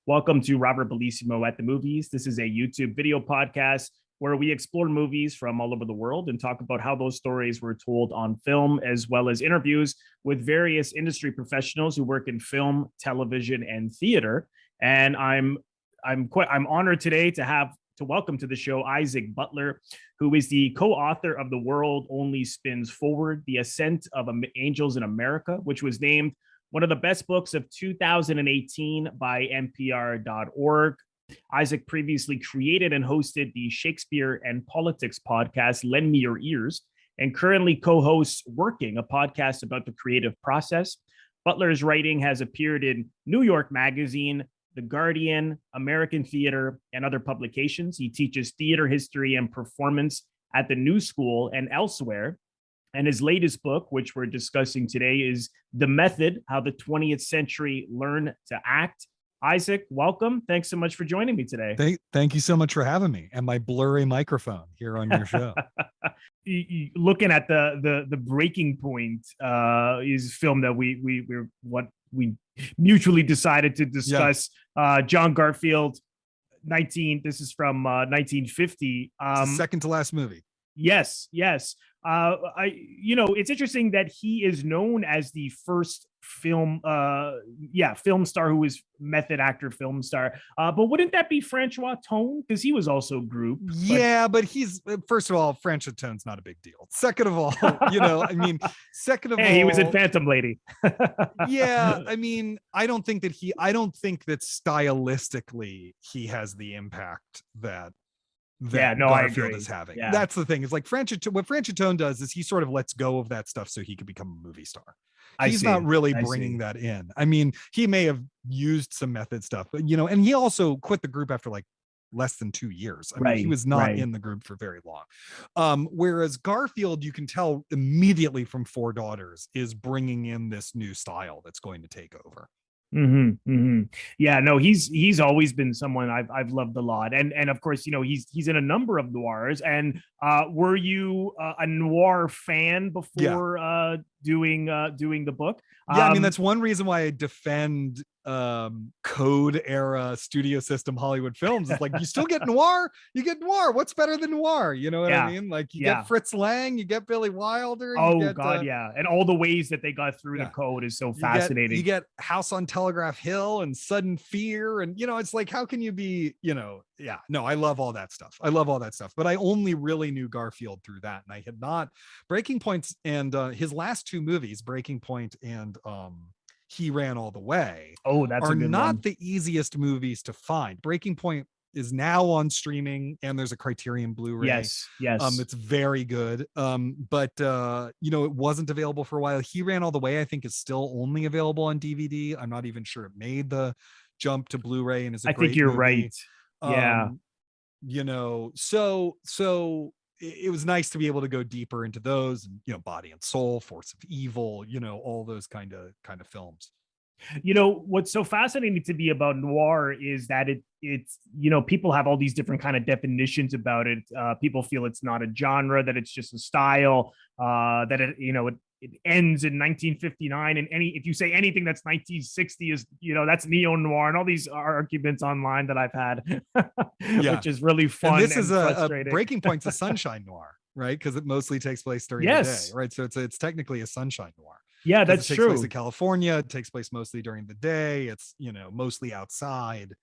Welcome to Robert Bellissimo at the Movies. This is a YouTube video podcast where we explore movies from all over the world and talk about how those stories were told on film, as well as interviews with various industry professionals who work in film, television, and theater. And I'm honored today to welcome to the show Isaac Butler, who is the co-author of The World Only Spins Forward: The Ascent of Angels in America, which was named one of the best books of 2018 by NPR.org. Isaac previously created and hosted the Shakespeare and Politics podcast, Lend Me Your Ears, and currently co-hosts Working, a podcast about the creative process. Butler's writing has appeared in New York Magazine, The Guardian, American Theater, and other publications. He teaches theater history and performance at the New School and elsewhere. And his latest book, which we're discussing today, is The Method: How the 20th Century Learned to Act. Isaac, welcome. Thanks so much for joining me today. Thank you so much for having me and my blurry microphone here on your show. Looking at the Breaking Point is a film that we mutually decided to discuss. Yeah. John Garfield, this is from 1950. Second to last movie. Yes. It's interesting that he is known as the first film star who is method actor film star. But wouldn't that be Francois Tone? Because he was also group. Yeah, but he's, first of all, Francois Tone's not a big deal. Second of all, he was in Phantom Lady. Yeah, I don't think that stylistically he has the impact that Garfield is having. Yeah. That's the thing. It's like what Francois Tone does is he sort of lets go of that stuff so he could become a movie star. He's not really bringing that in. He may have used some method stuff, but and he also quit the group after like less than 2 years. He was not in the group for very long. Whereas Garfield, you can tell immediately from Four Daughters, is bringing in this new style that's going to take over. Yeah, no, he's always been someone I've loved a lot, and of course, he's in a number of noirs. And were you a noir fan before doing the book? Yeah, that's one reason why I defend code era studio system Hollywood films. It's like, you still get noir. You get noir. What's better than noir? You know what I mean? Like, you get Fritz Lang, you get Billy Wilder. And all the ways that they got through the code is so fascinating. You get House on Telegraph Hill and Sudden Fear, and it's like, how can you be, I love all that stuff. But I only really knew Garfield through that, and I had not. Breaking Point's and his last two movies, Breaking Point and He Ran All the Way, are not the easiest movies to find. Breaking Point is now on streaming, and there's a Criterion Blu-ray. Yes. It's very good. But it wasn't available for a while. He Ran All the Way, I think, is still only available on DVD. I'm not even sure it made the jump to Blu-ray, and is a great think you're movie. Right. Yeah. So it was nice to be able to go deeper into those, and Body and Soul, Force of Evil, all those kind of films. What's so fascinating to me about noir is that it's people have all these different kind of definitions about it. People feel it's not a genre, that it's just a style, that it ends in 1959, and if you say anything that's 1960 is that's neo-noir, and all these arguments online that I've had, which is really fun. And this is a Breaking Point's a sunshine noir, right? Because it mostly takes place during the day, right? So it's technically a sunshine noir. Yeah, that's true. It takes place in California. It takes place mostly during the day. It's mostly outside.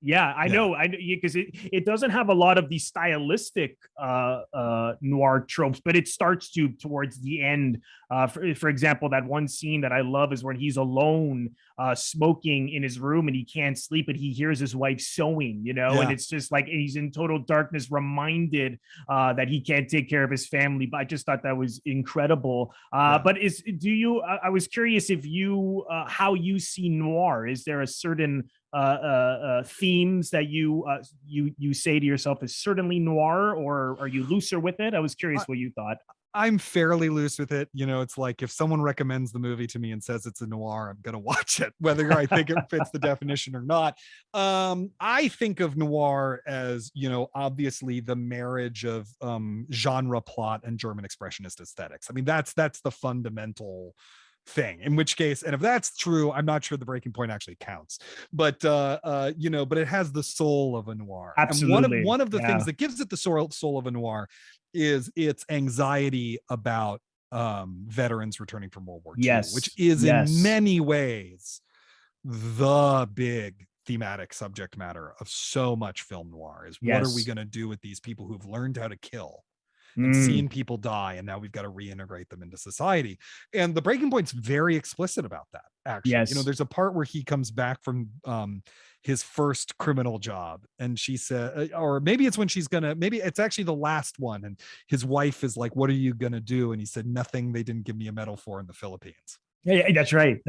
Yeah, I know, because it doesn't have a lot of the stylistic noir tropes, but it starts towards the end. For example, that one scene that I love is when he's alone smoking in his room and he can't sleep, and he hears his wife sewing, and it's just like he's in total darkness, reminded that he can't take care of his family. But I just thought that was incredible. But I was curious if how you see noir. Is there a certain themes that you say to yourself is certainly noir, or are you looser with it? I was curious what you thought. I'm fairly loose with it. It's like, if someone recommends the movie to me and says it's a noir, I'm going to watch it, whether I think it fits the definition or not. I think of noir as, obviously the marriage of genre plot and German expressionist aesthetics. That's the fundamental thing, in which case, and if that's true, I'm not sure the breaking point actually counts, but but it has the soul of a noir. Absolutely. And one of the things that gives it the soul of a noir is its anxiety about veterans returning from World War II, which is in many ways the big thematic subject matter of so much film noir. Is what are we going to do with these people who've learned how to kill and seen people die, and now we've got to reintegrate them into society? And the breaking point's very explicit about that, actually. There's a part where he comes back from his first criminal job, and she said, or maybe it's when maybe it's actually the last one, and his wife is like, what are you gonna do? And he said, nothing they didn't give me a medal for in the Philippines. Yeah, that's right.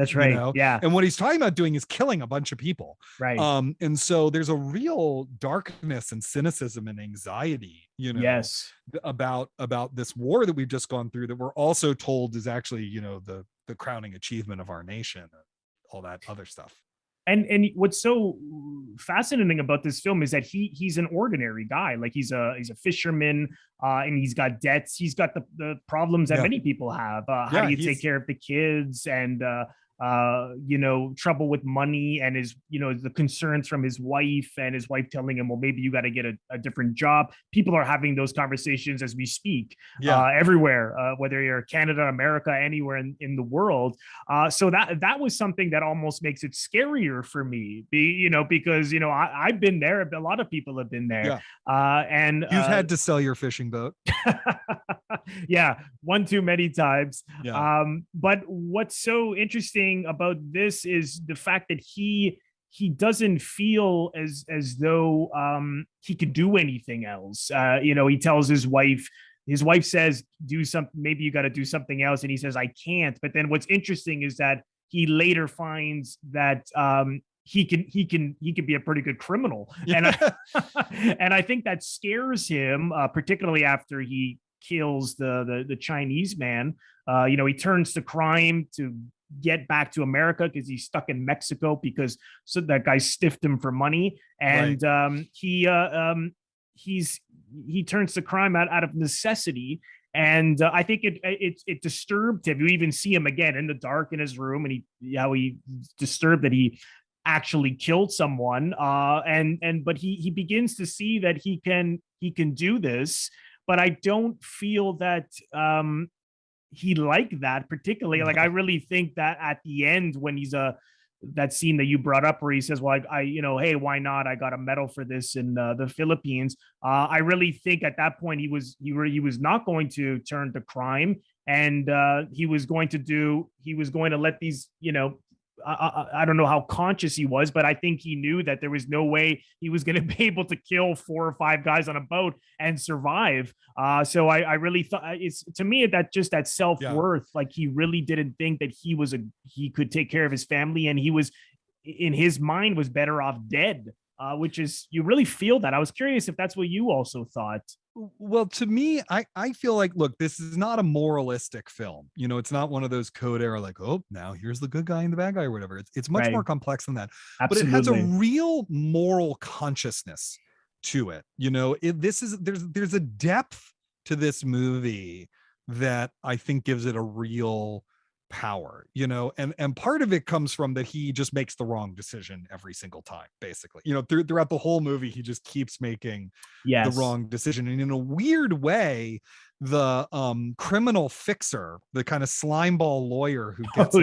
Yeah. And what he's talking about doing is killing a bunch of people. Right. And so there's a real darkness and cynicism and anxiety, about this war that we've just gone through, that we're also told is actually, the crowning achievement of our nation, and all that other stuff. And what's so fascinating about this film is that he's an ordinary guy. Like he's a fisherman, and he's got debts. He's got the problems that many people have. How do you take care of the kids, and trouble with money, and his, the concerns from his wife, and his wife telling him, well, maybe you got to get a different job. People are having those conversations as we speak, everywhere, whether you're Canada, America, anywhere in the world. So that was something that almost makes it scarier for me, because, I've been there. A lot of people have been there. And you've had to sell your fishing boat. Yeah, one too many times. But what's so interesting about this is the fact that he doesn't feel as though he could do anything else. He tells his wife says, do something, maybe you got to do something else, and he says, I can't. But then what's interesting is that he later finds that he can be a pretty good criminal. And I think that scares him, particularly after he kills the Chinese man. He turns to crime to get back to America because he's stuck in Mexico because that guy stiffed him for money. And he turns to crime out of necessity. And I think it disturbed him. You even see him again in the dark in his room, and he's disturbed that he actually killed someone. But he begins to see that he can do this. But I don't feel that he liked that particularly. Like, I really think that at the end, when he's that scene that you brought up where he says, well, I hey, why not? I got a medal for this in the Philippines. I really think at that point he was not going to turn to crime, and he was going to let these, I don't know how conscious he was, but I think he knew that there was no way he was going to be able to kill 4 or 5 guys on a boat and survive. So I really thought, it's, to me, that self-worth, like he really didn't think that he could take care of his family, and he was, in his mind, was better off dead, which is, you really feel that. I was curious if that's what you also thought. Well, to me, I feel like, look, this is not a moralistic film. It's not one of those code era, like, oh, now here's the good guy and the bad guy or whatever. It's much more complex than that. Absolutely. But it has a real moral consciousness to it. There's a depth to this movie that I think gives it a real power, and part of it comes from that he just makes the wrong decision every single time, basically. Throughout the whole movie, he just keeps making the wrong decision. And in a weird way, the criminal fixer, the kind of slimeball lawyer who gets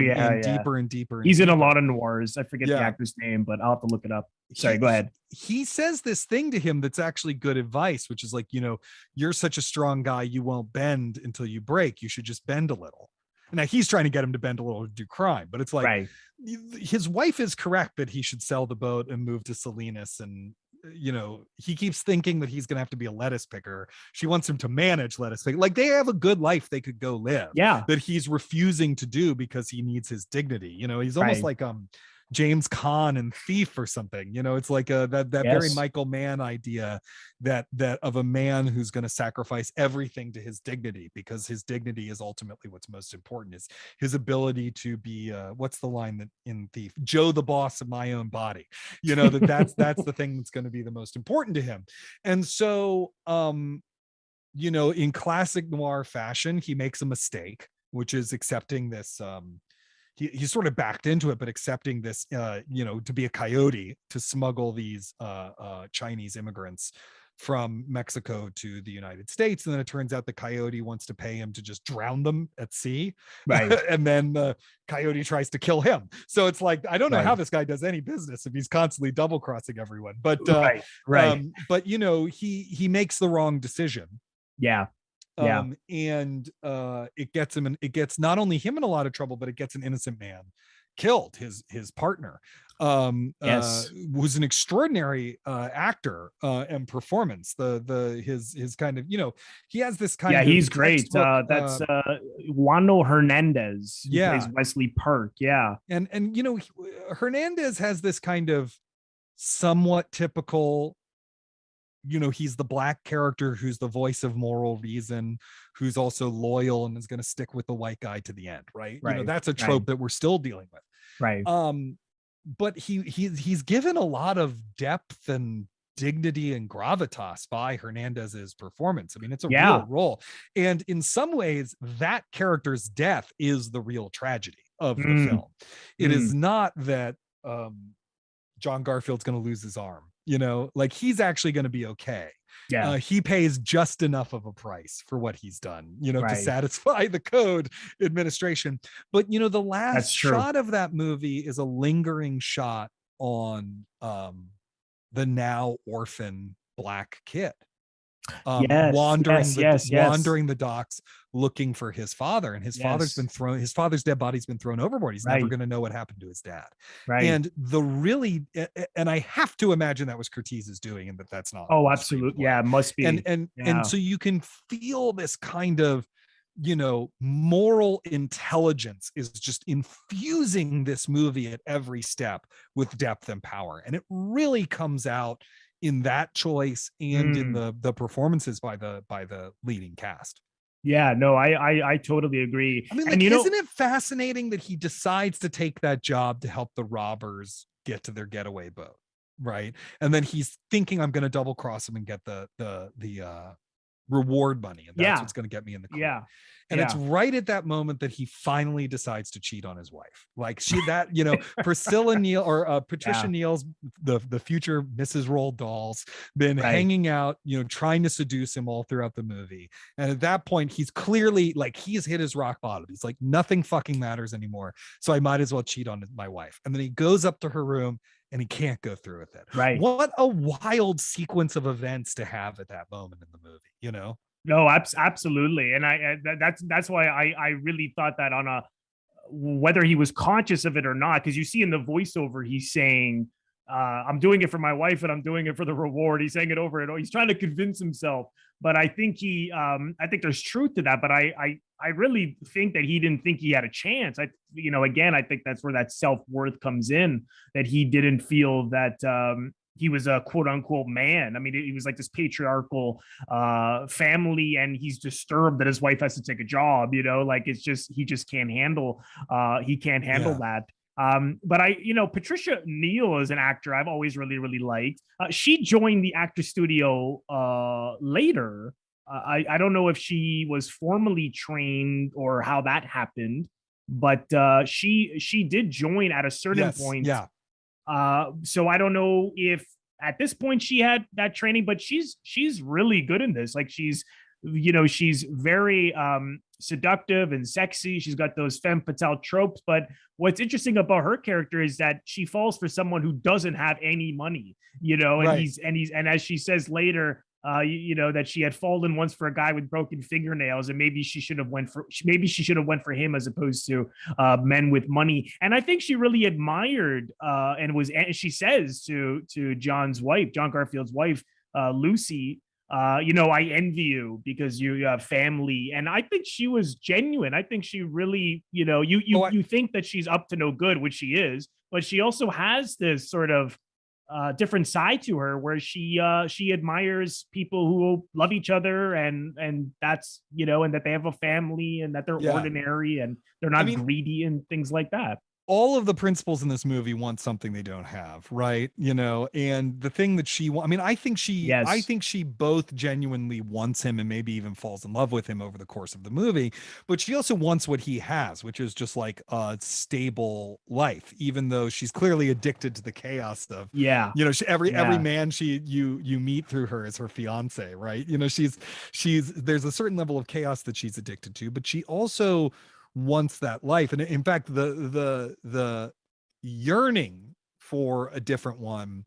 deeper and deeper. He's in a lot of noirs. I forget the actor's name, but I'll have to look it up. Sorry, go ahead. He says this thing to him that's actually good advice, which is like, you're such a strong guy, you won't bend until you break. You should just bend a little. Now he's trying to get him to bend a little to do crime, but it's like, his wife is correct that he should sell the boat and move to Salinas. And, he keeps thinking that he's going to have to be a lettuce picker. She wants him to manage lettuce picker. Like, they have a good life they could go live. Yeah. That he's refusing to do because he needs his dignity. He's almost like, James Caan and Thief or something. It's like that very Michael Mann idea that of a man who's going to sacrifice everything to his dignity, because his dignity is ultimately what's most important, is his ability to be what's the line that in Thief, Joe the boss of my own body, that's the thing that's going to be the most important to him. And so in classic noir fashion, he makes a mistake, which is accepting this he sort of backed into it, but accepting this, to be a coyote to smuggle these Chinese immigrants from Mexico to the United States. And then it turns out the coyote wants to pay him to just drown them at sea. Right. And then the coyote tries to kill him. So it's like, I don't know how this guy does any business if he's constantly double crossing everyone, but, but he makes the wrong decision. Yeah. And it gets not only him in a lot of trouble, but it gets an innocent man killed, his partner, who's an extraordinary actor and performance. His kind of, he has this kind of, he's great. That's Juano Hernandez, who plays Wesley Park. And Hernandez has this kind of somewhat typical, he's the black character who's the voice of moral reason, who's also loyal and is going to stick with the white guy to the end, right? That's a trope that we're still dealing with, right? But he's given a lot of depth and dignity and gravitas by Hernandez's performance. I mean, it's a real role, and in some ways that character's death is the real tragedy of the film. It is not that John Garfield's going to lose his arm, like he's actually going to be okay. He pays just enough of a price for what he's done, to satisfy the code administration. But the last shot of that movie is a lingering shot on the now orphan black kid wandering the docks looking for his father, and his father's dead body's been thrown overboard. He's never going to know what happened to his dad. And and I have to imagine that was Curtiz's doing, and that's not. Oh, absolutely. Yeah, it must be. And so you can feel this kind of moral intelligence is just infusing this movie at every step with depth and power, and it really comes out in that choice and in the performances by the leading cast. Yeah, no, I totally agree. I mean, like, isn't it fascinating that he decides to take that job to help the robbers get to their getaway boat, right? And then he's thinking, I'm going to double cross him and get the reward money, and that's what's going to get me in the court. And it's right at that moment that he finally decides to cheat on his wife. Like Priscilla Neal or Patricia Neal's the future Mrs. Roald Dahl's been hanging out, trying to seduce him all throughout the movie. And at that point, he's clearly like, he's hit his rock bottom. He's like, nothing fucking matters anymore. So I might as well cheat on my wife. And then he goes up to her room and he can't go through with it. Right. What a wild sequence of events to have at that moment in the movie, No, absolutely. And that's why I really thought that on whether he was conscious of it or not, because you see in the voiceover, he's saying, I'm doing it for my wife and I'm doing it for the reward. He's saying it over and over. He's trying to convince himself. But I think I think there's truth to that. But I really think that he didn't think he had a chance. Again, I think that's where that self-worth comes in, that he didn't feel that he was a quote unquote man. I mean, he was like this patriarchal family, and he's disturbed that his wife has to take a job, like he just can't handle that. But Patricia Neal is an actor I've always really, really liked. She joined the actor studio later. I don't know if she was formally trained or how that happened, but she did join at a certain point. Yeah. So I don't know if at this point she had that training, but she's really good in this. Like she's very seductive and sexy. She's got those femme fatale tropes. But what's interesting about her character is that she falls for someone who doesn't have any money, and as she says later, that she had fallen once for a guy with broken fingernails, and maybe she should have went for him as opposed to men with money. And I think she really admired and she says to John Garfield's wife, Lucy, I envy you because you have family. And I think she was genuine. I think she really, you think that she's up to no good, which she is, but she also has this sort of different side to her where she admires people who love each other and that's, and that they have a family and that they're ordinary and they're not greedy and things like that. all of the principals in this movie want something they don't have, right? You know, and the thing that I mean, I think she both genuinely wants him and maybe even falls in love with him over the course of the movie, but she also wants what he has, which is just like a stable life, even though she's clearly addicted to the chaos of, you know, every man you meet through her is her fiance, right? You know, there's a certain level of chaos that she's addicted to, but she also wants that life. And in fact, the yearning for a different one.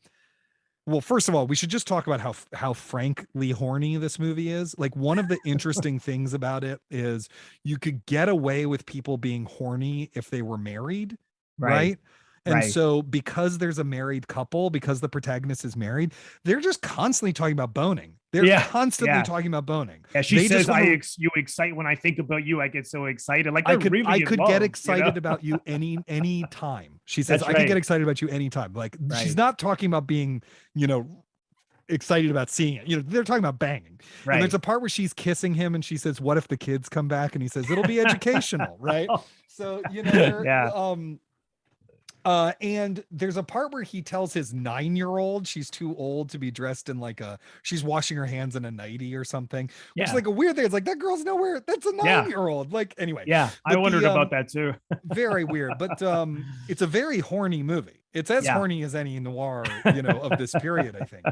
Well, first of all, we should just talk about how frankly horny this movie is. Like, one of the interesting things about it is you could get away with people being horny if they were married, right? And so because there's a married couple, because the protagonist is married, they're just constantly talking about boning. They're constantly talking about boning. Yeah, she says, "You excite when I think about you. I get so excited. Like, I could get excited about you any time." She says, "I could get excited about you anytime." Like, she's not talking about being, you know, excited about seeing it. You know, they're talking about banging. And there's a part where she's kissing him, and she says, "What if the kids come back?" And he says, "It'll be educational," right? So, you know, and there's a part where he tells his 9-year-old she's too old to be dressed in like she's washing her hands in a nightie or something, which is like a weird thing. It's like, that girl's nowhere. That's a 9-year-old. Like, anyway. Yeah, I wondered about that too. Very weird, but it's a very horny movie. It's as horny as any noir, you know, of this period, I think.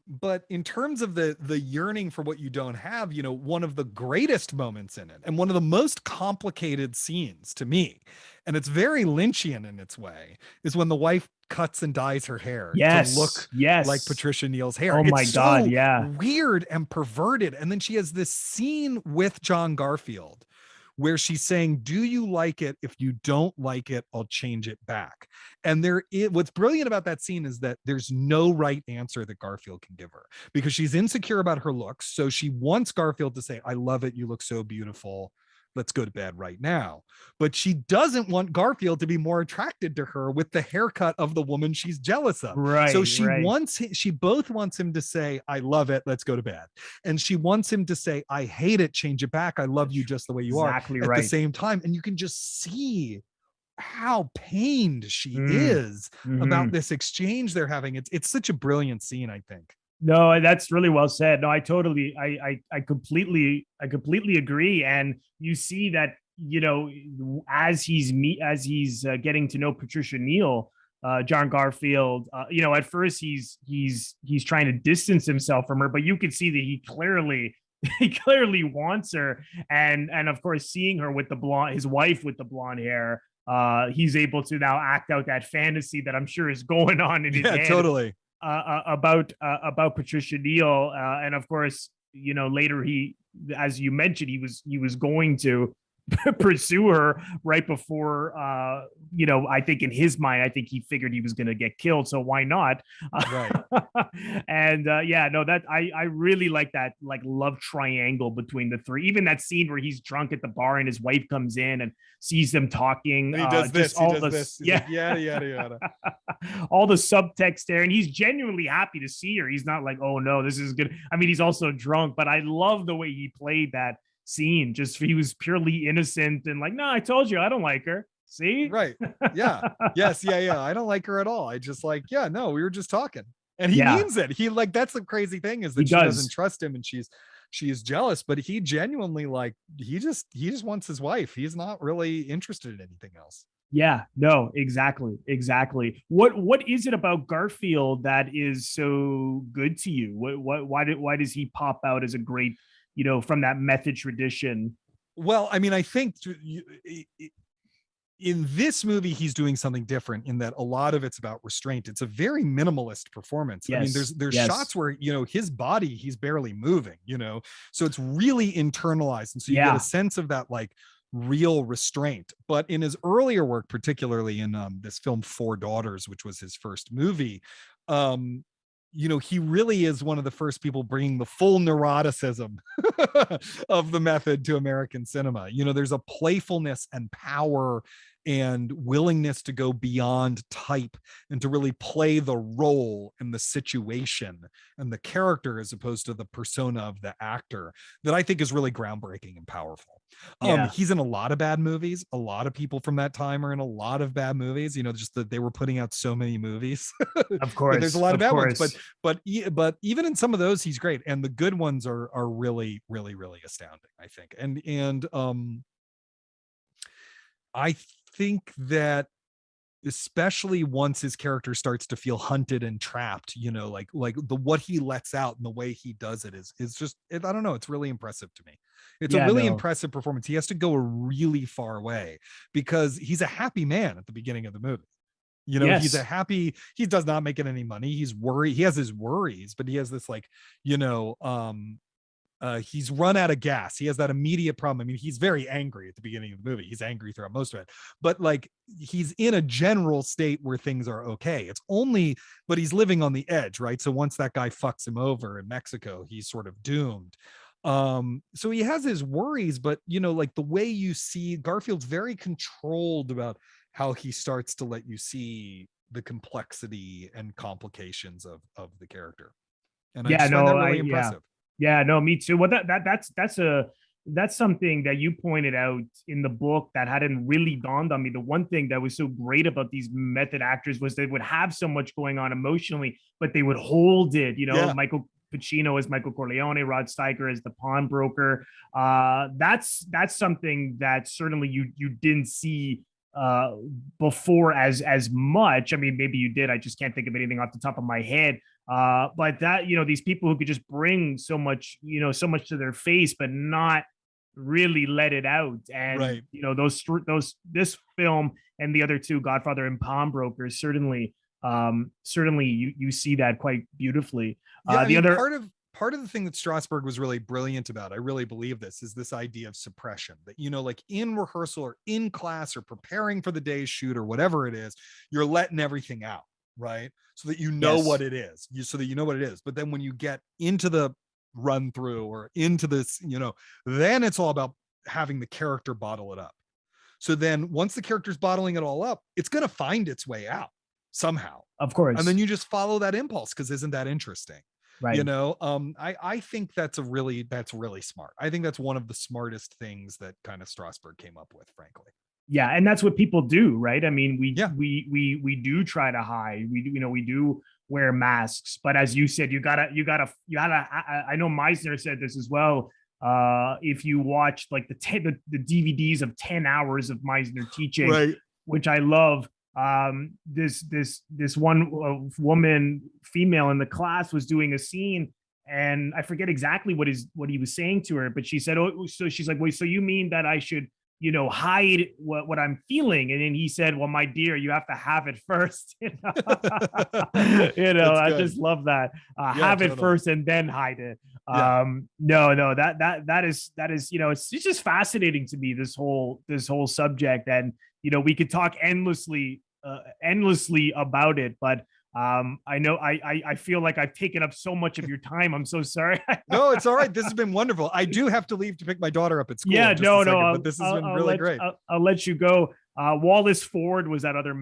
But in terms of the yearning for what you don't have, you know, one of the greatest moments in it, and one of the most complicated scenes to me, and it's very Lynchian in its way, is when the wife cuts and dyes her hair to look like Patricia Neal's hair. Oh my God, yeah. Weird and perverted. And then she has this scene with John Garfield where she's saying, "Do you like it? If you don't like it, I'll change it back." And what's brilliant about that scene is that there's no right answer that Garfield can give her, because she's insecure about her looks. So she wants Garfield to say, "I love it. You look so beautiful. Let's go to bed right now." But she doesn't want Garfield to be more attracted to her with the haircut of the woman she's jealous of. So she both wants him to say, "I love it. Let's go to bed." And she wants him to say, "I hate it. Change it back. I love you just the way you are." At the same time. And you can just see how pained she is about this exchange they're having. It's such a brilliant scene, I think. No, that's really well said. No, I completely agree. And you see that, you know, as he's getting to know Patricia Neal, John Garfield, you know, at first he's trying to distance himself from her, but you can see that he clearly wants her. And of course, seeing her with his wife with the blonde hair, he's able to now act out that fantasy that I'm sure is going on in his head. Totally. About Patricia Neal, and of course, you know, later as you mentioned, he was going to pursue her right before, you know, I think in his mind, I think he figured he was going to get killed, so why not? And that I really like that, like, love triangle between the three. Even that scene where he's drunk at the bar and his wife comes in and sees them talking. And he does this. Yada. All the subtext there, and he's genuinely happy to see her. He's not like, "Oh no, this is good." I mean, he's also drunk, but I love the way he played that scene. Just, he was purely innocent and like, "No, I told you I don't like her. See?" Right. Yeah. Yes. Yeah. I don't like her at all. I just like, we were just talking. And he means it. He, like, that's the crazy thing, is that she doesn't trust him, and she is jealous, but he genuinely, like, he just wants his wife. He's not really interested in anything else. Yeah, no, exactly. What is it about Garfield that is so good to you? Why does he pop out as a great, you know, from that method tradition? Well, I mean, I think in this movie, he's doing something different in that a lot of it's about restraint. It's a very minimalist performance. I mean, there's shots where, you know, his body, he's barely moving, you know, so it's really internalized. And so you get a sense of that, like, real restraint. But in his earlier work, particularly in this film Four Daughters, which was his first movie, you know, he really is one of the first people bringing the full neuroticism of the method to American cinema. You know, there's a playfulness and power and willingness to go beyond type and to really play the role and the situation and the character as opposed to the persona of the actor, that I think is really groundbreaking and powerful. He's in a lot of bad movies. A lot of people from that time are in a lot of bad movies, just that they were putting out so many movies. Of course. There's a lot of bad ones, but even in some of those, he's great. And the good ones are really, really, really astounding, I think. And I think that especially once his character starts to feel hunted and trapped, like what he lets out and the way he does it is just, I don't know, it's really impressive to me. It's a really impressive performance. He has to go a really far way because he's a happy man at the beginning of the movie. He's he does not make any money. He's worried. He has his worries, but he has this he's run out of gas. He has that immediate problem. I mean, he's very angry at the beginning of the movie. He's angry throughout most of it, but he's in a general state where things are okay. But he's living on the edge, right? So once that guy fucks him over in Mexico, he's sort of doomed. So he has his worries, but the way you see Garfield's very controlled about how he starts to let you see the complexity and complications of the character. And I just find that really impressive. Yeah, no, me too. Well, that's something that you pointed out in the book that hadn't really dawned on me. The one thing that was so great about these method actors was they would have so much going on emotionally, but they would hold it. Michael Pacino as Michael Corleone, Rod Steiger as the pawnbroker. That's something that certainly you didn't see before as much. I mean, maybe you did. I just can't think of anything off the top of my head. But that, these people who could just bring so much to their face, but not really let it out. And, right. This film and the other two, Godfather and Pawnbrokers, certainly you see that quite beautifully. Part of the thing that Strasberg was really brilliant about, I really believe this, is this idea of suppression that, in rehearsal or in class or preparing for the day's shoot or whatever it is, you're letting everything out, right? So that what it is, But then when you get into the run through or into this, then it's all about having the character bottle it up. So then once the character's bottling it all up, it's going to find its way out somehow. Of course. And then you just follow that impulse because isn't that interesting? Right. I think that's really smart. I think that's one of the smartest things that kind of Strasberg came up with, frankly. Yeah, and that's what people do, right? I mean, we do try to hide. We do wear masks, but as you said, you gotta. I know Meisner said this as well. If you watch like the DVDs of 10 hours of Meisner teaching, right, which I love. This one female in the class was doing a scene, and I forget exactly what he was saying to her, but she said, "Oh, so she's like, wait, so you mean that I should, hide what I'm feeling?" And then he said, "Well, my dear, you have to have it first." I just love that. Have it first and then hide it. Yeah. That is it's just fascinating to me, this whole subject, and we could talk endlessly about it, but I know I feel like I've taken up so much of your time. I'm so sorry. No, it's all right. This has been wonderful. I do have to leave to pick my daughter up at school. Yeah, but this has been really great. I'll let you go. Wallace Ford was that other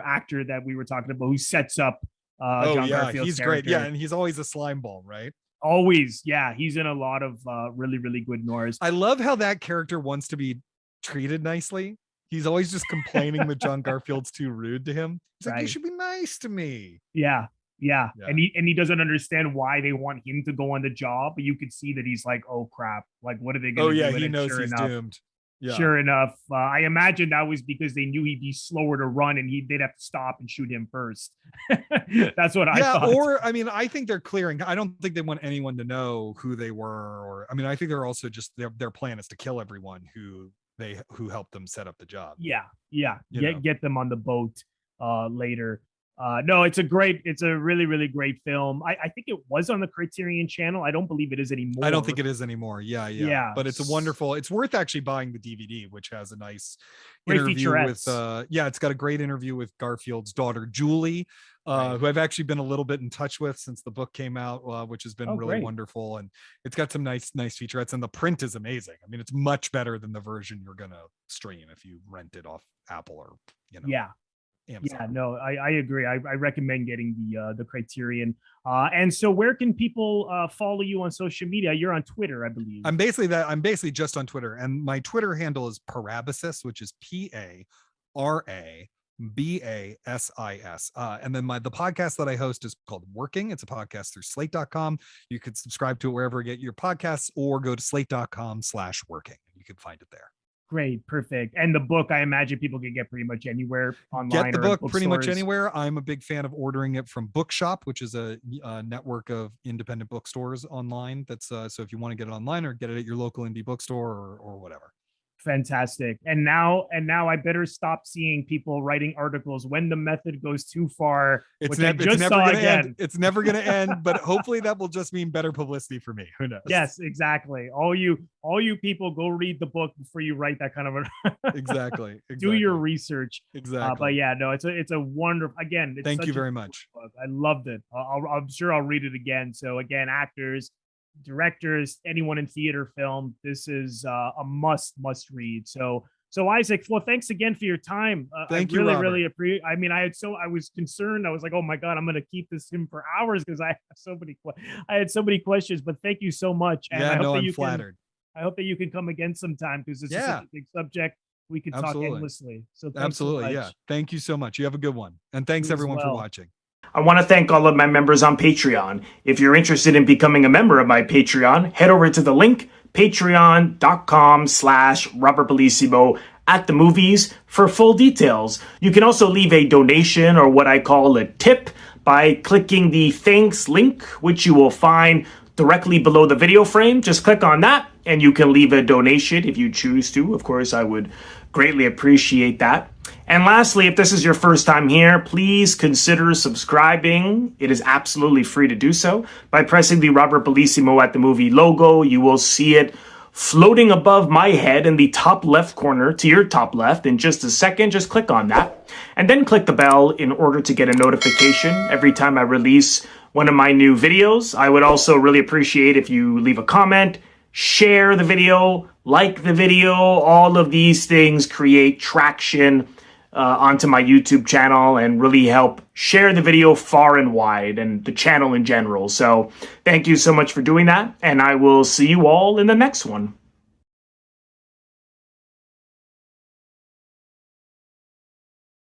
actor that we were talking about who sets up John Garfield's he's character. Great. Yeah, and he's always a slime ball, right? Always. Yeah, he's in a lot of really, really good noirs. I love how that character wants to be treated nicely. He's always just complaining that John Garfield's too rude to him. He's like, you should be nice to me. Yeah. And he doesn't understand why they want him to go on the job, but you could see that he's like, oh crap, like what are they going to do? Oh yeah, he knows he's doomed. Yeah. Sure enough, I imagine that was because they knew he'd be slower to run and they'd have to stop and shoot him first. That's what I thought. Or I mean, I think they're clearing. I don't think they want anyone to know who they were. Or I mean, I think they're also just their plan is to kill everyone who helped them set up the job. Get them on the boat later. No, it's a really, really great film. I think it was on the Criterion channel. I don't believe it is anymore. I don't think it is anymore. Yeah. But it's it's worth actually buying the DVD, which has a nice interview with, it's got a great interview with Garfield's daughter, Julie, who I've actually been a little bit in touch with since the book came out, which has been really wonderful. And it's got some nice featurettes, and the print is amazing. I mean, it's much better than the version you're going to stream if you rent it off Apple or, Amazon. Yeah, no, I agree. I recommend getting the Criterion. And so where can people follow you on social media? You're on Twitter, I believe. I'm basically just on Twitter, and my Twitter handle is Parabasis, which is PARABASIS. And then the podcast that I host is called Working. It's a podcast through slate.com. You could subscribe to it wherever you get your podcasts, or go to slate.com/working. You can find it there. Great. Perfect. And the book, I imagine people can get pretty much anywhere online. Get the book pretty much anywhere. I'm a big fan of ordering it from Bookshop, which is a network of independent bookstores online. That's so if you want to get it online, or get it at your local indie bookstore or whatever. Fantastic. And now I better stop seeing people writing articles when the method goes too far. It's never going to end. It's never going to end, but hopefully that will just mean better publicity for me. Who knows? Yes, exactly. All you people, go read the book before you write that kind of a exactly. Do your research. Exactly. But yeah, no, it's a wonderful, again, it's thank you very much. Book. I loved it. I'm sure I'll read it again. So again, actors, directors, anyone in theater, film, this is a must read. So Isaac, well, thanks again for your time. Thank you, really appreciate. I mean, I was concerned. I was like, oh my God, I'm going to keep this in for hours because I had so many questions. But thank you so much. And I'm flattered. I hope that you can come again sometime, because this is such a big subject. We can talk endlessly. So absolutely, yeah. Thank you so much. You have a good one, and thanks everyone for watching. I want to thank all of my members on Patreon. If you're interested in becoming a member of my Patreon, head over to the link, patreon.com/RobertBellissimo at the movies for full details. You can also leave a donation, or what I call a tip, by clicking the thanks link, which you will find directly below the video frame. Just click on that and you can leave a donation if you choose to. Of course, I would greatly appreciate that. And lastly, if this is your first time here, please consider subscribing. It is absolutely free to do so. By pressing the Robert Bellissimo at the Movie logo, you will see it floating above my head in the top left corner to your top left. In just a second, just click on that. And then click the bell in order to get a notification every time I release one of my new videos. I would also really appreciate if you leave a comment, share the video, like the video. All of these things create traction onto my YouTube channel and really help share the video far and wide, and the channel in general. So thank you so much for doing that, and I will see you all in the next one.